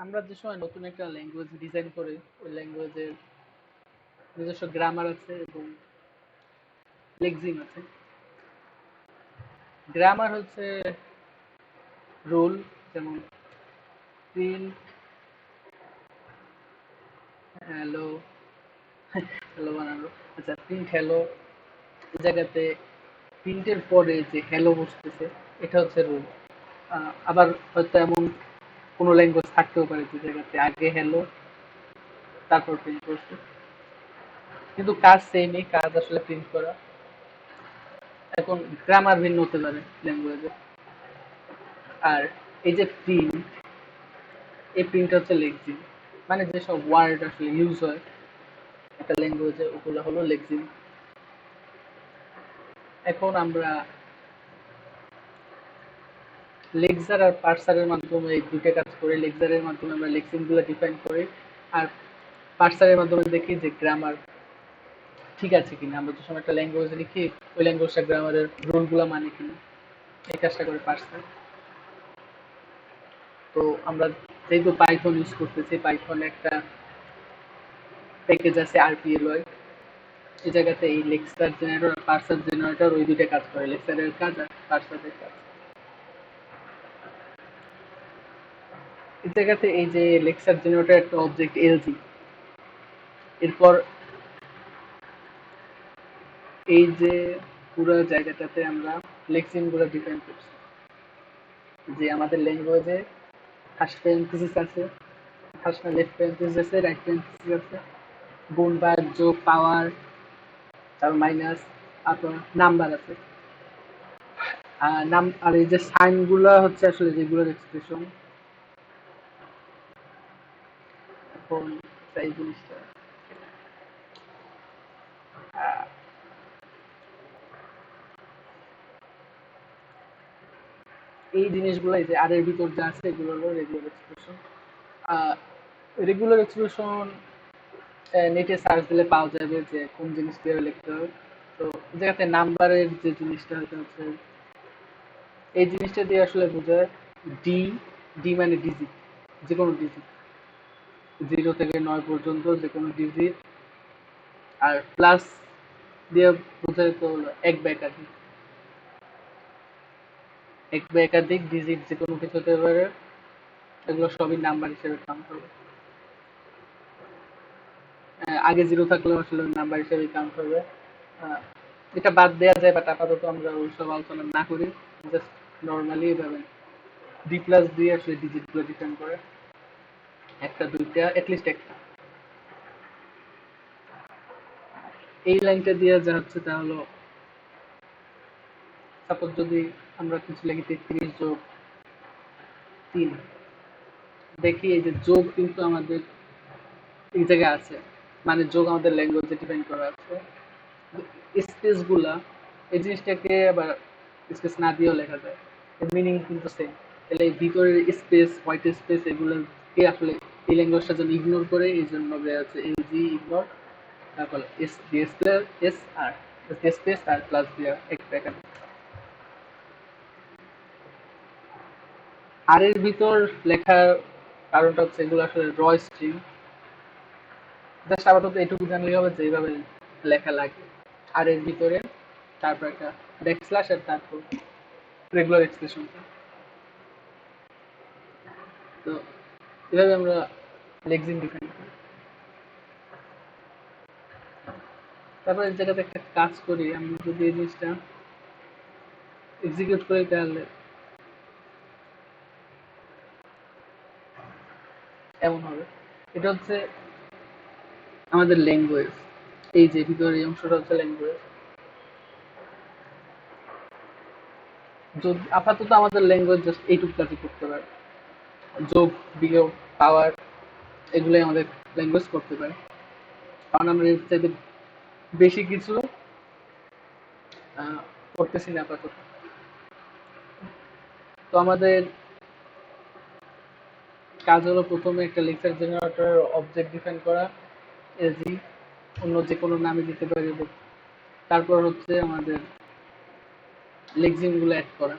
আমরা যে সময় নতুন একটা ল্যাঙ্গুয়েজ ডিজাইন করি, ওই ল্যাঙ্গুয়েজের নিজস্ব গ্রামার আছে এবং লেক্সিম আছে। গ্রামার হচ্ছে রুল, যেমন প্রিন্ট হ্যালো, হ্যালো বানানো। আচ্ছা, প্রিন্ট হ্যালো, এই জায়গাতে প্রিন্টের পরে যে হ্যালো বসতেছে, এটা হচ্ছে রুল। আবার হয়তো এমন কোনো ল্যাঙ্গুয়েজ থাকতেও পারে যে জায়গাতে আগে হ্যালো তারপর প্রিন্ট করছে, কিন্তু কাজ সেমই, কাজ আসলে প্রিন্ট করা। এখন গ্রামার ভিন্ন হতে পারে ল্যাঙ্গুয়েজে। আর এই যে প্রিন্ট, এই প্রিন্ট হচ্ছে লেক্সিম, মানে যেসব ওয়ার্ড আসলে ইউজ হয় একটা ল্যাঙ্গুয়েজে, ওগুলো হলো লেক্সিম। এখন আমরা লেক্সার আর পার্সারের মাধ্যমে এই দুটো কাজ করি। লেক্সারের মাধ্যমে আমরা লেক্সিম গুলো ডিফাইন করি, আর পার্সারের মাধ্যমে দেখি যে গ্রামার ঠিক আছে কিনা। আমরা যে সময় একটা ল্যাঙ্গুয়েজ লিখি, ওই ল্যাঙ্গুয়েজটা গ্রামারের রুল গুলা মানে কিনা, এই কাজটা করে পার্সার। তো আমরা যেহেতু পাইথন ইউজ করতেছি, পাইথন একটা প্যাকেজ আছে RPLY, এই জায়গাতে এই লেক্সার জেনারেটর আর পার্সার জেনারেটর ওই দুইটা কাজ করে, লেক্সারের কাজ আর পার্সারের কাজ। এই জায়গাতে এই যে লেক্সার জেনারেটর একটা অবজেক্ট এলজি, এরপর এই যে পুরো জায়গাটাতে আমরা লেক্সিম গুলো ডিফাইন করছি, যে আমাদের ল্যাঙ্গুয়েজে ফার্স্ট প্যারেনথেসিস আছে, ফার্স্ট না লেফট প্যারেনথেসিস আছে, রাইট প্যারেনথেসিস আছে, গুণ ভাগ যোগ পাওয়ার, তারপর মাইনাস, তারপর নাম্বার আছে। আর নাম আর এই যে সাইন গুলা হচ্ছে আসলে যেগুলোর এক্সপ্রেশন। এখন এই জিনিসটা আহ, এই জিনিসগুলাই যে আর এর ভিতর যা আছে এগুলো হলো রেগুলার এক্সপ্রেশন। রেগুলার এক্সপ্রেশন নেটে সার্চ দিলে পাওয়া যাবে যে কোন জিনিস দিয়ে লিখতে হবে। তো এই জায়গাতে নাম্বারের যে জিনিসটা হচ্ছে, এই জিনিসটা দিয়ে আসলে বোঝায় ডি। ডি মানে ডিজিট, যে কোনো ডিজিট, 0 থেকে 9 পর্যন্ত যে কোনো ডিজিট। আর প্লাস দিয়ে বোঝায় তো এক বা একাধিক, এক বা একাধিক ডিজিট যে কোনো কিছু হতে পারে, এগুলো সবই নাম্বার হিসেবে কাউন্ট হবে। আগে 0 থাকলেও আসলে নাম্বার হিসেবে কাউন্ট হবে। আহ, এটা বাদ দেওয়া যায়, বাট আপাতত আমরা ওইসব আলোচনা না করি। জাস্ট নর্মালি এভাবে ডি প্লাস দিয়ে আসলে ডিজিট গুলো ডিফাইন করে, একটা দুইটা এটলিস্ট একটা। এই লাইনটা দিয়ে যা হচ্ছে তা হলো, সাপোজ যদি আমরা কিছু লিখি 33+3, দেখি এই যে যোগ কিন্তু আমাদের এই জায়গায় আছে, মানে যোগ আমাদের ল্যাঙ্গুয়েজে ডিফাইন করা আছে। স্পেস গুলা, এই জিনিসটাকে আবার স্পেস না দিয়েও লেখা যায়, এর মিনিং কিন্তু সেম। তাহলে এই ভিতরের স্পেস, হোয়াইট স্পেস, এগুলোকে আসলে এই ল্যাঙ্গুয়েজটা যেন ইগনোর করে, এই জন্য দেওয়া আছে এলজি ইগনোর, তারপর এস ডিএস প্লাস এস আর স্পেস আর প্লাস দিয়ে একটা এখানে। আর এর ভিতর লেখার কারণটা হচ্ছে এগুলো আসলে র স্ট্রিং। জাস্ট আপাতত এটুকু জানলেই হবে যে এইভাবে লেখা লাগে আর এর ভিতরে, তারপর একটা ব্যাকস্ল্যাশ আর তারপর রেগুলার এক্সপ্রেশন। তো এভাবে আমরা লেক্সিম ডিফাইন করি। তারপর এই জায়গাতে একটা কাজ করি, আমি যদি এই জিনিসটা এক্সিকিউট করি তাহলে এমন হবে। এটা হচ্ছে আমাদের ল্যাঙ্গুয়েজ, এই যে ভিতরে এই অংশটা হচ্ছে ল্যাঙ্গুয়েজ। যদি আপাতত আমাদের ল্যাঙ্গুয়েজ জাস্ট এইটুকু কাজই করতে পারে, যোগ বিয়োগ পাওয়ার, এগুলোই আমাদের ল্যাঙ্গুয়েজ করতে পারে। কারণ আমরা এর চাইতে বেশি কিছু করতেছি না আপাতত। তো আমাদের কাজ হলো প্রথমে একটা লেকচার জেনারেটর অবজেক্ট ডিফাইন করা, এলজি, অন্য যে কোনো নামে দিতে পারি। তারপর হচ্ছে আমাদের লেক্সিম গুলো অ্যাড করা,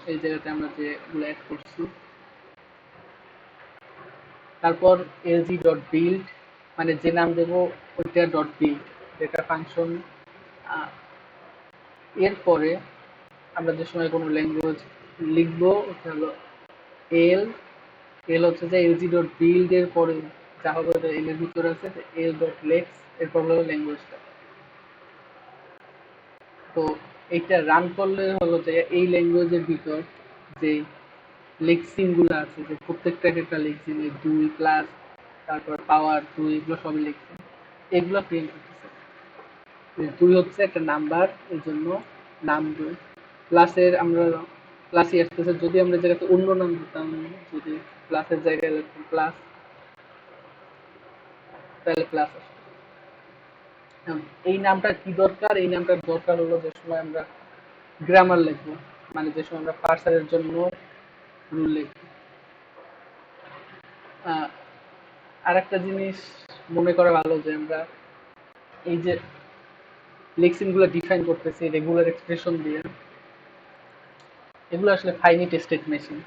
এই জায়গাতে আমরা যেগুলো অ্যাড করছি। তারপর lg ডট বিল্ড, মানে যে নাম দেবো ওইটা ডট বিল্ড, যেটা ফাংশন। এরপরে আমরা যে সময় কোনো ল্যাঙ্গুয়েজ লিখবো ওটা হলো এল, এল হচ্ছে যে lg ডট বিল্ড এর পরে যা হবে ওটা এল এর ভিতরে আছে, এল ডট লেক্স, এরপর হলো ল্যাঙ্গুয়েজটা। তো এইটা রান করলে হলো যে এই ল্যাঙ্গুয়েজের ভিতর যে লেক্সিন গুলো আছে, যে প্রত্যেকটা একটা লেক্সিন, দুই প্লাস তারপর পাওয়ার দুই, এগুলো সবই লেক্সিন, এগুলো প্রিন্ট করতেছে। দুই হচ্ছে একটা নাম্বার, এই জন্য নাম দুই। প্লাসের আমরা প্লাসই আসতেছে, যদি আমরা জায়গাতে অন্য নাম দিতাম, যদি প্লাসের জায়গায় লিখতাম প্লাস, তাহলে প্লাস আসতো। এই নামটার কি দরকার? এই নামটার দরকার হলো যে সময় আমরা গ্রামার লিখবো, মানে যে সময় আমরা পার্সারের জন্য রুল লিখবো। আর একটা জিনিস মনে করা ভালো যে আমরা এই যে লেক্সিন গুলো ডিফাইন করতেছি রেগুলার এক্সপ্রেশন দিয়ে, এগুলো আসলে ফাইনিট স্টেট মেশিন,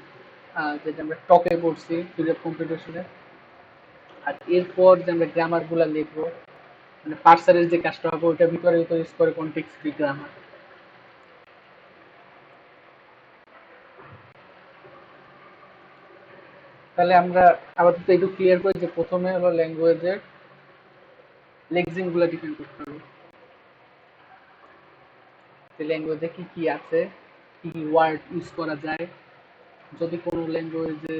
যেটা আমরা টকে পড়ছি ফিল্ড কম্পিটিশনে। আর এরপর যে আমরা গ্রামার গুলা লিখবো, মানে পার্সারের যে কাজটা হবে ওইটার ভিতরে ইউজ করে কনটেক্সট ফ্রি গ্রামার। তাহলে আমরা আপাতত একটু ক্লিয়ার করি যে প্রথমে হলো ল্যাঙ্গুয়েজের লেক্সিন গুলা ডিফাইন করতে হবে, যে ল্যাঙ্গুয়েজে কি কি আছে, কি কি ওয়ার্ড ইউজ করা যায়। যদি কোনো ল্যাঙ্গুয়েজে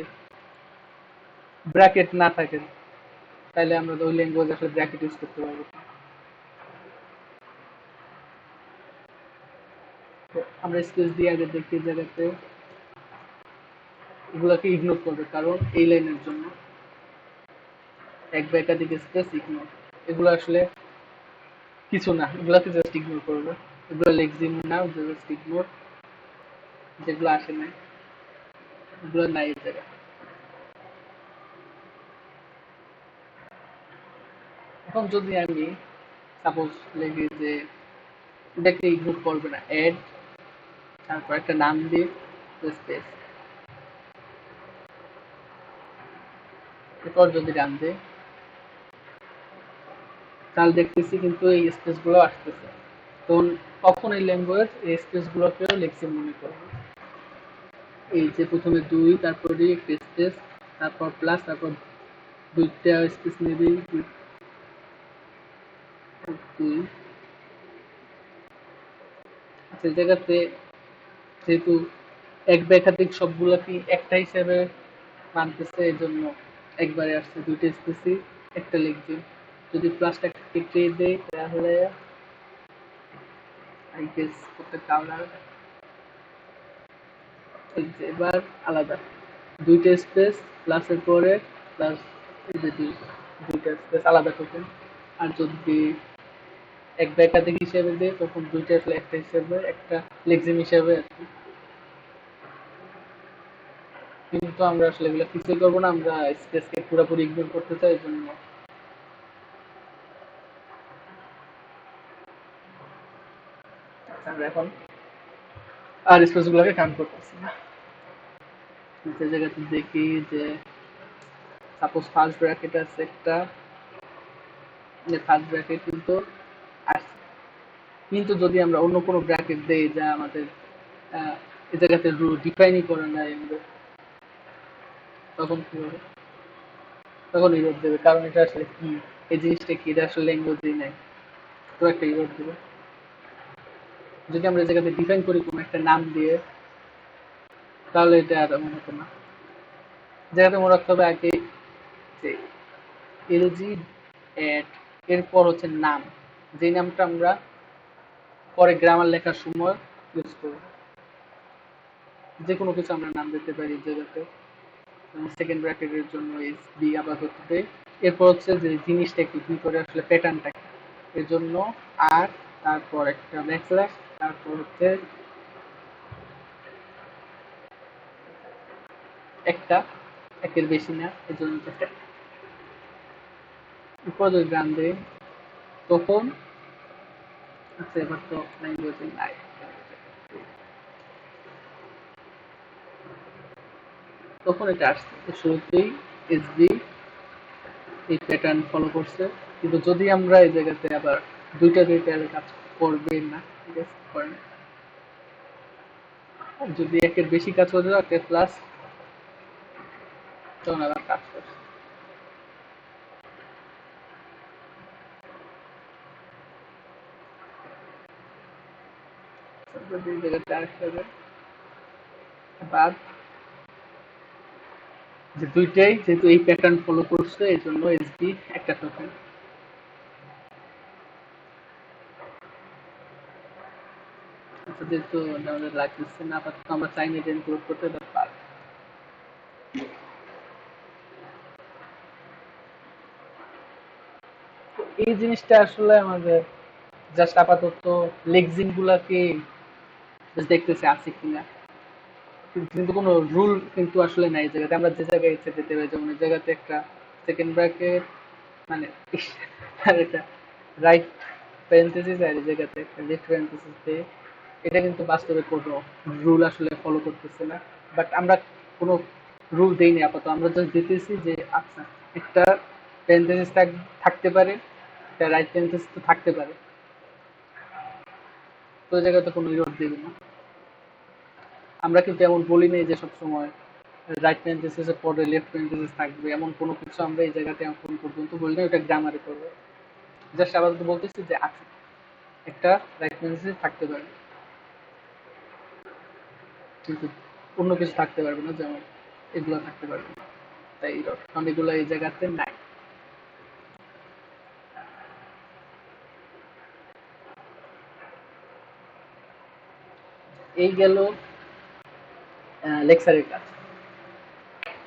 ব্র্যাকেট না থাকে তাহলে আমরা ওই ল্যাঙ্গুয়েজ আসলে ব্র্যাকেট ইউজ করতে পারবো। তো আমরা স্পেস দিয়ে আগে দেখি জায়গাতে এগুলোকে ইগনোর করবে, কারণ এই লাইনের জন্য এক বা একাধিক স্পেস ইগনোর, এগুলো আসলে কিছু না, এগুলাকে জাস্ট ইগনোর করবে। এগুলো লেক্সিন না, জাস্ট ইগনোর, যেগুলো আসে নাই এগুলো নাই এই জায়গায়। এখন যদি আমি সাপোজ লিখি যে এটাকে ইগনোর করবে না, এড, তারপর একটা নাম দিই স্পেস, এরপর যদি রান দিই তাহলে দেখতেছি কিন্তু এই স্পেস গুলো আসতেছে। তো তখন এই ল্যাঙ্গুয়েজ এই স্পেস গুলোকেও লেক্সিন মনে করবে। এই যে প্রথমে দুই, তারপরে একটা স্পেস, তারপর প্লাস, তারপর দুইটা স্পেস নেবে, দুই। আচ্ছা, এই জায়গাতে যেহেতু এক বা একাধিক সবগুলাকে একটা হিসেবে মানতেছে, এই জন্য একবারে আসছে দুইটা স্পেসই একটা লিখবে। যদি প্লাসটা কেটে দেয় তাহলে আই গেস প্রত্যেকটা আলাদা, এবার আলাদা দুইটা স্পেস প্লাসের পরে প্লাস, এই যে দুইটা স্পেস আলাদা টোকেন। আর যদি এক বা একাধিক হিসেবে দেয় তখন দুইটা আসলে একটা হিসেবে, একটা লেক্সিম হিসেবে আর কি। কিন্তু আমরা আসলে এগুলো কিছুই করবো না, আমরা স্পেসকে পুরোপুরি ইগনোর করতে চাই, এই জন্য আমরা এখন আর স্পেস গুলোকে কাউন্ট করতেছি না। যে জায়গাতে দেখি যে সাপোজ ফার্স্ট ব্র্যাকেট আছে একটা, ফার্স্ট ব্র্যাকেট কিন্তু আসছে, কিন্তু যদি আমরা অন্য কোনো ব্র্যাকেট দেই যা আমাদের এই জায়গাতে ডিফাইনই করে নাই আমাদের, তখন কি হবে? তখন ইরোড দেবে, কারণ এটা আসলে কি, এই জিনিসটা কি, এটা আসলে ল্যাঙ্গুয়েজই নাই, তো একটা ইরোড দেবে। যদি আমরা এই জায়গাতে ডিফাইন করি কোনো একটা নাম দিয়ে তাহলে এটা আর এমন হতো না। জায়গাতে মনে রাখতে হবে আগে যে এলজি এট, এরপর হচ্ছে নাম, যে নামটা আমরা পরে গ্রামার লেখার সময় ইউজ করব। যে কোনো কিছু আমরা নাম দিতে পারি জায়গাতে, সেকেন্ড ব্র্যাকেটের জন্য এস বি আপাতত দেই। এরপর হচ্ছে যে জিনিসটা কি ভিতরে আসলে প্যাটার্নটা কি, এর জন্য আর, তারপর একটা ব্যাকস্ল্যাশ, তারপর হচ্ছে একটা, একের বেশি না, এর জন্য একটা। এরপর যদি গান দেই তখন, আচ্ছা এবার তো ল্যাঙ্গুয়েজ নাই, তখন এটা আসছে শুরুতেই এসবি এই প্যাটার্ন ফলো করছে, কিন্তু যদি আমরা এই জায়গাতে আবার দুইটা দুইটা কাজ করবে না, ঠিক আছে, করে না। যদি একের বেশি কাজ করে দাও একটা প্লাস, তখন আবার কাজ করছে। যদি এই জায়গাতে আরেকটা দেয়, বাদ, যে দুইটাই যেহেতু এই প্যাটার্ন ফলো করছে এই জন্য এসডি একটা টোকেন। আচ্ছা, যেহেতু আমাদের লাগতেছে না আপাতত, আমরা চাইনি যে ইনক্লুড করতে, বাদ। এই জিনিসটা আসলে আমাদের জাস্ট আপাতত লেগজিন গুলাকে দেখতেছে আছে কিনা, কিন্তু কোনো রুল কিন্তু আসলে নাই জায়গাতে, আমরা যে জায়গায় ইচ্ছে যেতে পারি। যেমন এই জায়গাতে একটা সেকেন্ড ব্র্যাকেট, মানে আর একটা রাইট প্যারেন্থেসিস আর এই জায়গাতে একটা লেফট প্যারেন্থেসিস দিয়ে, এটা কিন্তু বাস্তবে কোনো রুল আসলে ফলো করতেছে না। বাট আমরা কোনো রুল দেইনি আপাতত, আমরা জাস্ট দিতেছি যে আচ্ছা একটা প্যারেন্থেসিস থাকতে পারে, একটা রাইট প্যারেন্থেসিস তো থাকতে পারে, তো ওই জায়গাতে কোনো ইরর দেবে না। আমরা কিন্তু এমন বলি নাই যে সবসময় রাইট প্যারেন্থেসিসের পরে লেফট প্যারেন্থেসিস থাকবে, এমন কোনো কিছু আমরা এই জায়গাতে এখন পর্যন্ত বলি না, ওটা গ্রামারে করবে। জাস্ট আপাতত বলতেছি যে আছে একটা রাইট প্যারেন্থেসিস থাকতে পারে, কিন্তু অন্য কিছু থাকতে পারবে না, যেমন এগুলো থাকতে পারবে না। তাই ইরর, কারণ এগুলো এই জায়গাতে নাই। এই গেল লেকচারের কাজ।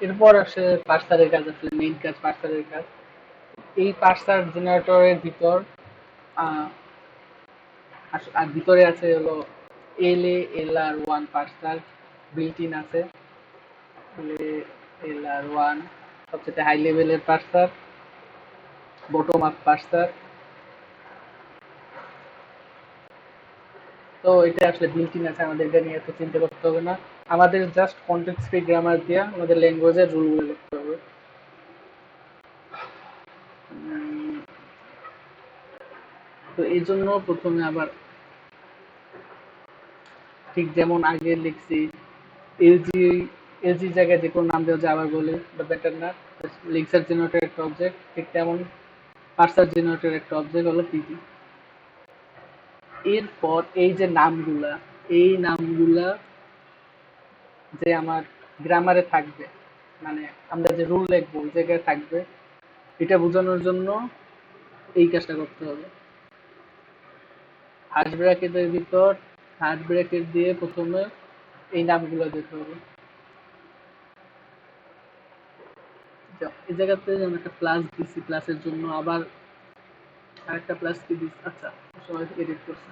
এরপর আসে পার্সারের কাজ, আসলে মেইন কাজ পার্সারের কাজ। এই পার্সার জেনারেটরের ভিতর আহ, আর ভিতরে আছে হলো LALR1 পার্সার বিল্ট ইন আছে। LALR1 সবচেয়ে হাই লেভেলের পার্সার, বটম আপ পার্সার। তো এটা আসলে বিল্ট ইন আছে, আমাদের এটা নিয়ে এত চিন্তা করতে হবে না। আমাদের জাস্ট কন্টেক্সট ফ্রি গ্রামার দিয়ে আমাদের ল্যাঙ্গুয়েজের রুলগুলো লিখতে হবে। তো এই জন্য প্রথমে আবার ঠিক যেমন আগে লিখছি, এলজি এলজি জায়গায় যে কোনো নাম দেওয়া যায় আবার বলি, বেটার না। লেকচার জেনারেটর একটা অবজেক্ট, ঠিক তেমন পার্সার জেনারেটর একটা অবজেক্ট হলো পিপি। এরপর এই যে নামগুলা, এই নামগুলা যে আমার গ্রামারে থাকবে, মানে আমরা যে রুল লিখবো ওই জায়গায় থাকবে, এটা বোঝানোর জন্য এই কাজটা করতে হবে। হার্ড ব্র্যাকেটের ভিতর হার্ড ব্র্যাকেট দিয়ে প্রথমে এই নামগুলো দিতে হবে। এই জায়গাতে যেমন একটা প্লাস দিছি, প্লাসের জন্য আবার আরেকটা প্লাস কি দিছি, আচ্ছা সবাই এডিট করছে,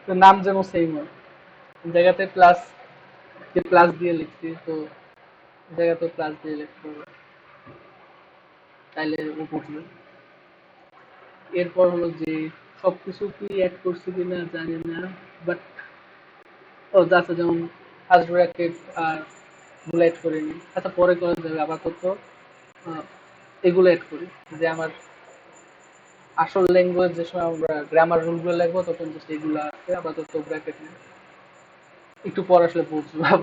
তো নাম যেন সেম হয়। এই জায়গাতে প্লাস প্লাস দিয়ে লিখছি, তো এই জায়গাতে প্লাস দিয়ে লিখতে হবে, তাইলে ও বুঝবে। এরপর হলো যে সবকিছু কি অ্যাড করছি কিনা জানি না, বাট ও আচ্ছা, যেমন ফার্স্ট ব্র্যাকেট আর গুলো অ্যাড করিনি, আচ্ছা পরে করা যাবে। আপাতত এগুলো অ্যাড করি, যে আমার আসল ল্যাঙ্গুয়েজ যে সময় আমরা গ্রামার রুলগুলো লিখবো তখন just এগুলো আছে, আপাতত ব্র্যাকেট নেই। একটু পর আসলে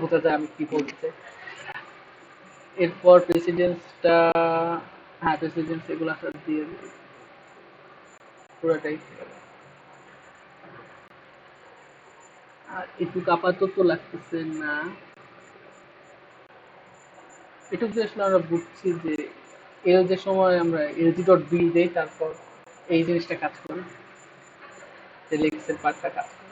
বোঝা যায় আমি কি বলতে চাই। এরপর প্রেসিডেন্সটা, হ্যাঁ প্রেসিডেন্স এগুলো আসলে দিয়ে দিই পুরোটাই। আর এটুকু আপাতত লাগতেছে না, এটুকু আসলে আমরা বুঝছি যে এর যে সময় আমরা এলজি ডট বিল দেই, তারপর এই জিনিসটা কাজ করে, যে লেক্সের পার্টটা কাজ করে।